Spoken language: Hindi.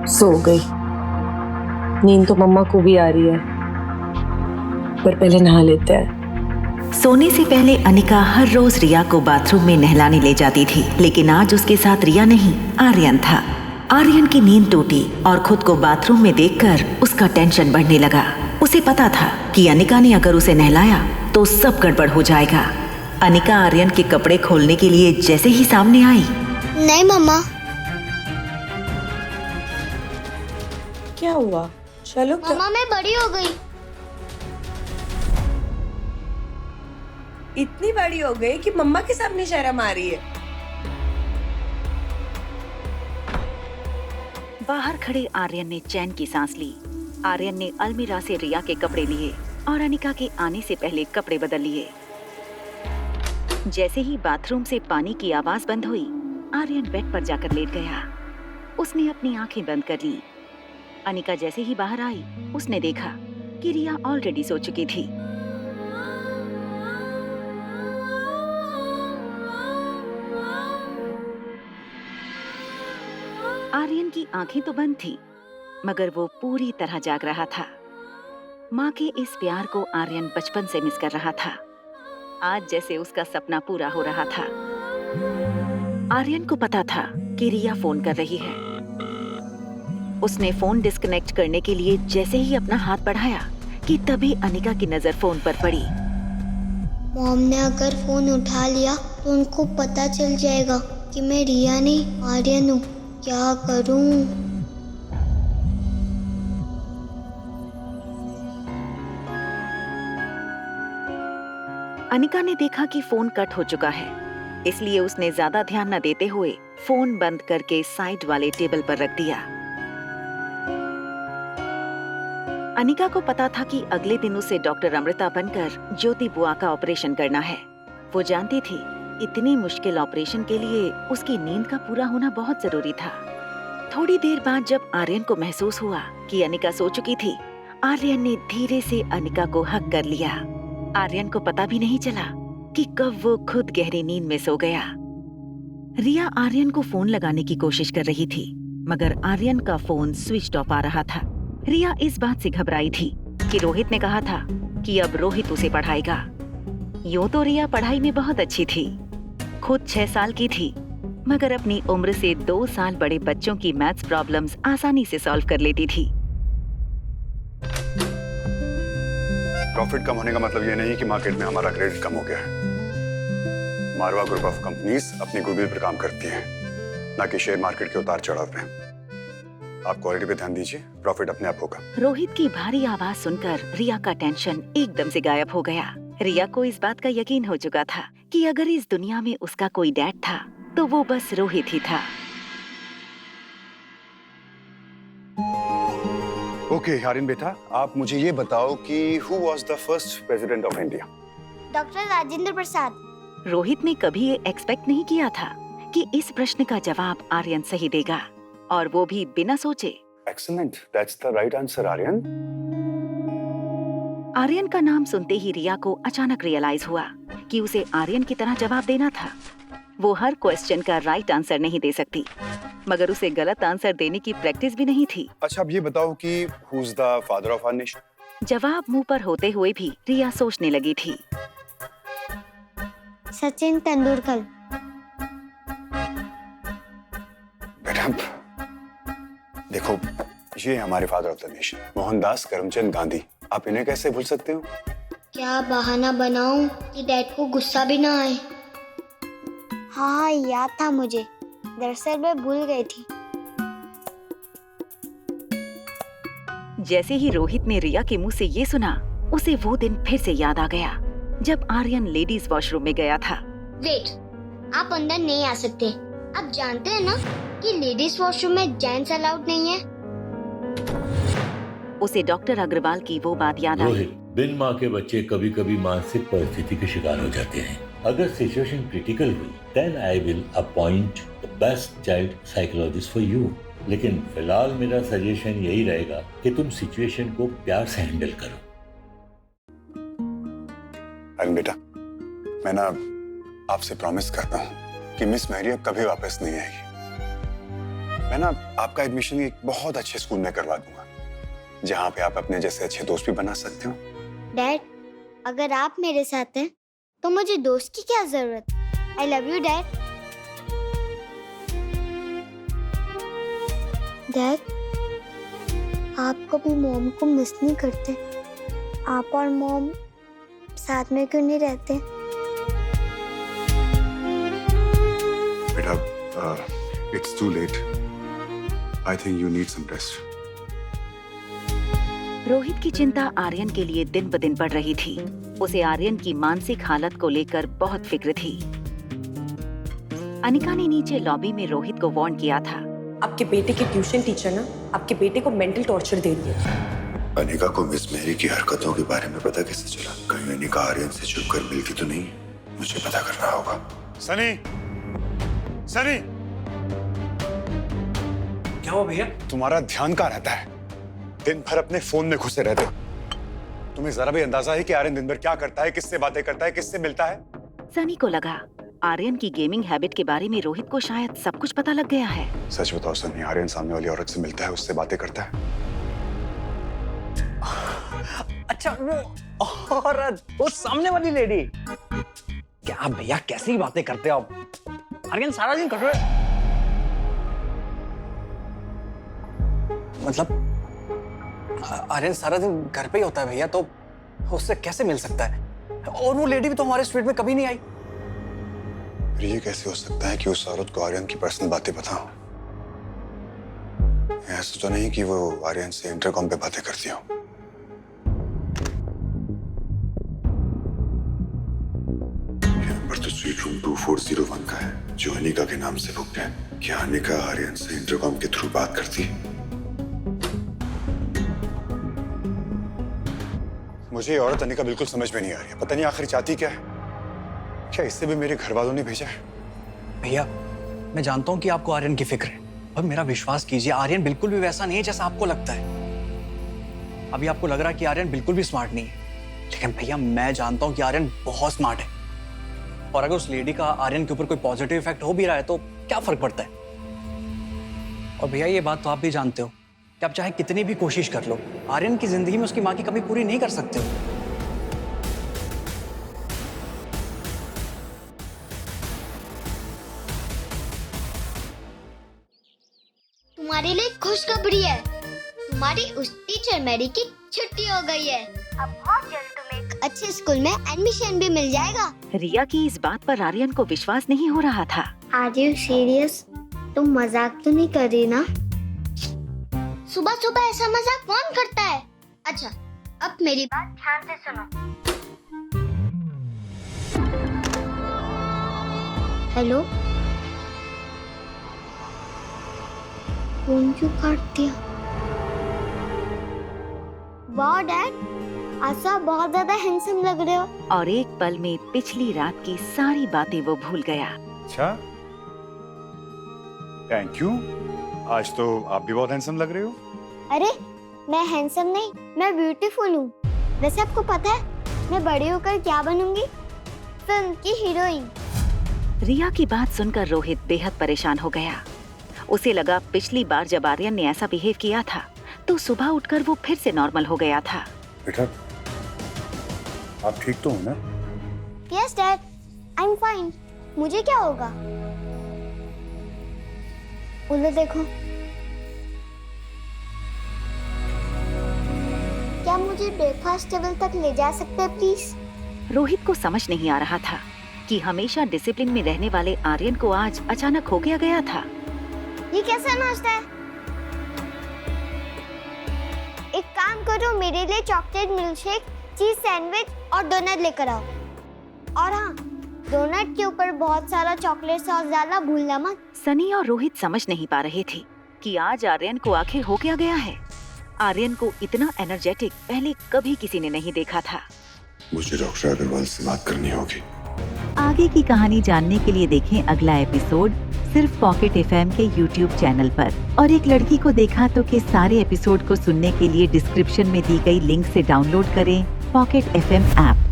सो गई। नींद तो मम्मा को भी आ रही है, पर पहले नहा लेते हैं। सोने से पहले अनिका हर रोज रिया को बाथरूम में नहलाने ले जाती थी, लेकिन आज उसके साथ रिया नहीं, आर्यन था। आर्यन की नींद टूटी और खुद को बाथरूम में देखकर उसका टेंशन बढ़ने लगा। उसे पता था कि अनिका ने अगर उसे नहलाया तो सब गड़बड़ हो जाएगा। अनिका आर्यन के कपड़े खोलने के लिए जैसे ही सामने आई, नहीं मम्मा। क्या हुआ? चलो मम्मा मैं बड़ी हो गई। इतनी बड़ी हो गई कि मम्मा के सामने शर्म आ रही है। बाहर खड़े आर्यन ने चैन की सांस ली। आर्यन ने अलमीरा से रिया के कपड़े लिए और अनिका के आने से पहले कपड़े बदल लिए। जैसे ही बाथरूम से पानी की आवाज बंद हुई, आर्यन बेड पर जाकर लेट गया। उसने अपनी आंखें बंद कर ली। अनिका जैसे ही बाहर आई, उसने देखा कि रिया ऑलरेडी सो चुकी थी। आर्यन की आंखें तो बंद थी, मगर वो पूरी तरह जाग रहा था। माँ के इस प्यार को आर्यन बचपन से मिस कर रहा था। आज जैसे उसका सपना पूरा हो रहा था। आर्यन को पता था कि रिया फोन कर रही है। उसने फोन डिस्कनेक्ट करने के लिए जैसे ही अपना हाथ बढ़ाया कि तभी अनिका की नजर फोन पर पड़ी। मॉम ने अगर फोन उठा लिया तो उनको पता चल जाएगा कि मैं रिया नहीं आर्यन हूँ। क्या करूँ? अनिका ने देखा कि फोन कट हो चुका है, इसलिए उसने ज्यादा ध्यान न देते हुए फोन बंद करके साइड वाले टेबल पर रख दिया। अनिका को पता था कि अगले दिन उसे डॉक्टर अमृता बनकर ज्योति बुआ का ऑपरेशन करना है। वो जानती थी इतनी मुश्किल ऑपरेशन के लिए उसकी नींद का पूरा होना बहुत जरूरी था। थोड़ी देर बाद जब आर्यन को महसूस हुआ कि अनिका सो चुकी थी, आर्यन ने धीरे से अनिका को हक कर लिया। आर्यन को पता भी नहीं चला कि कब वो खुद गहरी नींद में सो गया। रिया आर्यन को फोन लगाने की कोशिश कर रही थी, मगर आर्यन का फोन स्विच ऑफ आ रहा था। रिया इस बात से घबराई थी कि रोहित ने कहा था कि अब रोहित उसे पढ़ाएगा। यूं तो रिया पढ़ाई में बहुत अच्छी थी, खुद 6 साल की थी, मगर अपनी उम्र से 2 साल बड़े बच्चों की मैथ्स प्रॉब्लम्स आसानी से सॉल्व कर लेती थी। प्रॉफिट कम होने का मतलब ये नहीं कि मार्केट में हमारा क्रेडिट कम हो गया है। मारवा ग्रुप ऑफ कंपनीज अपनी गुडविल पर काम करती हैं, ना कि शेयर मार्केट के उतार चढ़ाव पे। आप क्वालिटी पे ध्यान दीजिए, प्रॉफिट अपने आप होगा। रोहित की भारी आवाज सुनकर रिया का टेंशन एकदम से गायब हो गया। रिया को इस बात का यकीन हो चुका था कि अगर इस दुनिया में उसका कोई डैड था तो वो बस रोहित ही था। ओके आर्यन बेटा, आप मुझे ये बताओ कि who was the first president of India? Doctor Rajendra Prasad. Rohit ने कभी ये एक्सपेक्ट नहीं किया था कि इस प्रश्न का जवाब आर्यन सही देगा, और वो भी बिना सोचे। Excellent, that's the right answer Aryan. Aryan का नाम सुनते ही रिया को अचानक रियलाइज हुआ कि उसे आर्यन की तरह जवाब देना था। वो हर क्वेश्चन का राइट आंसर नहीं दे सकती, मगर उसे गलत आंसर देने की प्रैक्टिस भी नहीं थी। अच्छा अब ये बताओ कि who is the father of our nation? जवाब मुंह पर होते हुए भी रिया सोचने लगी थी। सचिन तेंदुलकर। बेटा देखो, ये हमारे father of the nation Mohandas Karamchand Gandhi. आप इन्हें कैसे भूल सकते हो? क्या बहाना बनाऊं कि डैड को गुस्सा भी ना आए? हाँ याद था मुझे, दरअसल मैं भूल गई थी। जैसे ही रोहित ने रिया के मुंह से ये सुना, उसे वो दिन फिर से याद आ गया जब आर्यन लेडीज वॉशरूम में गया था। वेट, आप अंदर नहीं आ सकते। आप जानते हैं ना कि लेडीज वॉशरूम में जेंट्स अलाउड नहीं है। उसे डॉक्टर अग्रवाल की वो बात याद आई। रोहित, बिन माँ के बच्चे कभी कभी मानसिक परिस्थिति के शिकार हो जाते हैं। अगर सिचुएशन क्रिटिकल हुई, then I will appoint the best child psychologist for you. लेकिन फिलहाल मेरा सजेशन यही रहेगा कि तुम सिचुएशन को प्यार से हैंडल करो। आर्यन बेटा, मैं ना आपसे प्रॉमिस करता हूँ कि मिस मैरी अब कभी वापस नहीं आएगी। मैं ना आपका एडमिशन एक बहुत अच्छे स्कूल में करवा दूंगा, जहाँ पे आप अपने जैसे अच्छे दोस्त भी बना सकते हो। डैड, अगर आप मेरे साथ हैं तो मुझे दोस्त की क्या जरूरत। I love you dad. Dad, आप कभी मॉम को मिस नहीं करते? आप और मॉम साथ में क्यों नहीं रहते? बेटा, it's too late. I think you need some rest. Rohit की चिंता आर्यन के लिए दिन ब दिन बढ़ रही थी। उसे आर्यन की मानसिक हालत को लेकर बहुत फिक्र थी। अनिका ने नीचे लॉबी में रोहित को वार्न किया था। आपके बेटे के ट्यूशन टीचर ना आपके बेटे को मेंटल टॉर्चर दे रही है। अनिका को मिस मेरी की हरकतों के बारे में पता कैसे चला? कहीं अनिका आर्यन से छुपकर मिलती तो नहीं? मुझे पता करना होगा। सनी, सनी, क्या हुआ भैया? तुम्हारा ध्यान कहाँ रहता है? दिन भर अपने फोन में घुसे रहते हो। तुम्हें जरा भी अंदाजा है कि आर्यन दिन भर क्या करता है, किससे बातें करता है, किससे मिलता है? सनी को लगा आर्यन की गेमिंग हैबिट के बारे में रोहित को शायद सब कुछ पता लग गया है। सच बताओ सनी, आर्यन सामने वाली औरत से मिलता है, उससे बातें करता है? अच्छा, वो औरत, वो सामने वाली लेडी। क्या भैया, कैसी बातें करते हो आप? आर्यन सारा दिन कर रहे, मतलब आर्यन सारा दिन घर पे ही होता है भैया, तो उससे कैसे मिल सकता है? और वो लेडी भी तो हमारे स्ट्रीट में कभी नहीं आई। ये कैसे हो सकता है कि उस औरत को आर्यन की पर्सनल बातें पता हो? ऐसा तो नहीं कि वो आर्यन से इंटरकॉम पे बातें करती हो। नंबर तो स्वीट रूम 2401 का है, जो अनिका के नाम से बुक है। क्या अनिका आर्यन से इंटरकॉम के थ्रू बात करती है? मुझे ये औरत अनिका बिल्कुल समझ में नहीं आ रही है। पता नहीं आखिर चाहती क्या है। क्या इससे भी मेरे घर वालों ने भेजा है? भैया, मैं जानता हूँ कि आपको आर्यन की फिक्र है, पर मेरा विश्वास कीजिए, आर्यन बिल्कुल भी वैसा नहीं है जैसा आपको लगता है। अभी आपको लग रहा है कि आर्यन बिल्कुल भी स्मार्ट नहीं है, लेकिन भैया मैं जानता हूँ कि आर्यन बहुत स्मार्ट है। और अगर उस लेडी का आर्यन के ऊपर कोई पॉजिटिव इफेक्ट हो भी रहा है तो क्या फर्क पड़ता है? और भैया ये बात तो आप भी जानते हो कि आप चाहे कितनी भी कोशिश कर लो, आर्यन की जिंदगी में उसकी माँ की कमी पूरी नहीं कर सकते हो। तुम्हारे लिए खुशखबरी है। तुम्हारी उस टीचर मैरी की छुट्टी हो गई है। अब बहुत जल्द तुम्हें एक अच्छे स्कूल में एडमिशन भी मिल जाएगा। रिया की इस बात पर आर्यन को विश्वास नहीं हो रहा था। Are you serious? तुम मजाक तो नहीं कर रही ना? सुबह सुबह ऐसा मजाक कौन करता है? अच्छा, अब मेरी बात ध्यान से सुनो। हेलो, फोन क्यों काट दिया? वाह डैड, आज आप बहुत ज्यादा हैंडसम लग रहे हो। और एक पल में पिछली रात की सारी बातें वो भूल गया। अच्छा, थैंक यू। आज तो आप भी बहुत हैंडसम लग रहे हो। अरे मैं हैंडसम नहीं, मैं ब्यूटीफुल हूँ। वैसे आपको पता है मैं बड़ी होकर क्या बनूंगी? फिल्म की हीरोइन। रिया की बात सुनकर रोहित बेहद परेशान हो गया। उसे लगा पिछली बार जब आर्यन ने ऐसा बिहेव किया था तो सुबह उठकर वो फिर से नॉर्मल हो गया था। बेटा, आप ठीक तो हो ना? Yes dad, I am fine. मुझे क्या होगा? उधर देखो। क्या मुझे ब्रेकफास्ट टेबल तक ले जा सकते हैं प्लीज? रोहित को समझ नहीं आ रहा था कि हमेशा डिसिप्लिन में रहने वाले आर्यन को आज अचानक हो गया था। ये कैसा नाश्ता है? एक काम करो, मेरे लिए चॉकलेट मिल्कशेक, चीज सैंडविच और डोनट लेकर आओ। और हाँ, डोनट के ऊपर बहुत सारा चॉकलेट सॉस डालना भूलना मत। सनी और रोहित समझ नहीं पा रहे थे कि आज आर्यन को आखिर हो क्या गया है। आर्यन को इतना एनर्जेटिक पहले कभी किसी ने नहीं देखा था। मुझे डॉक्टर अग्रवाल से बात करनी होगी। आगे की कहानी जानने के लिए देखें अगला एपिसोड सिर्फ पॉकेट FM के YouTube चैनल पर। और एक लड़की को देखा तो के सारे एपिसोड को सुनने के लिए डिस्क्रिप्शन में दी गई लिंक से डाउनलोड करें पॉकेट FM ऐप।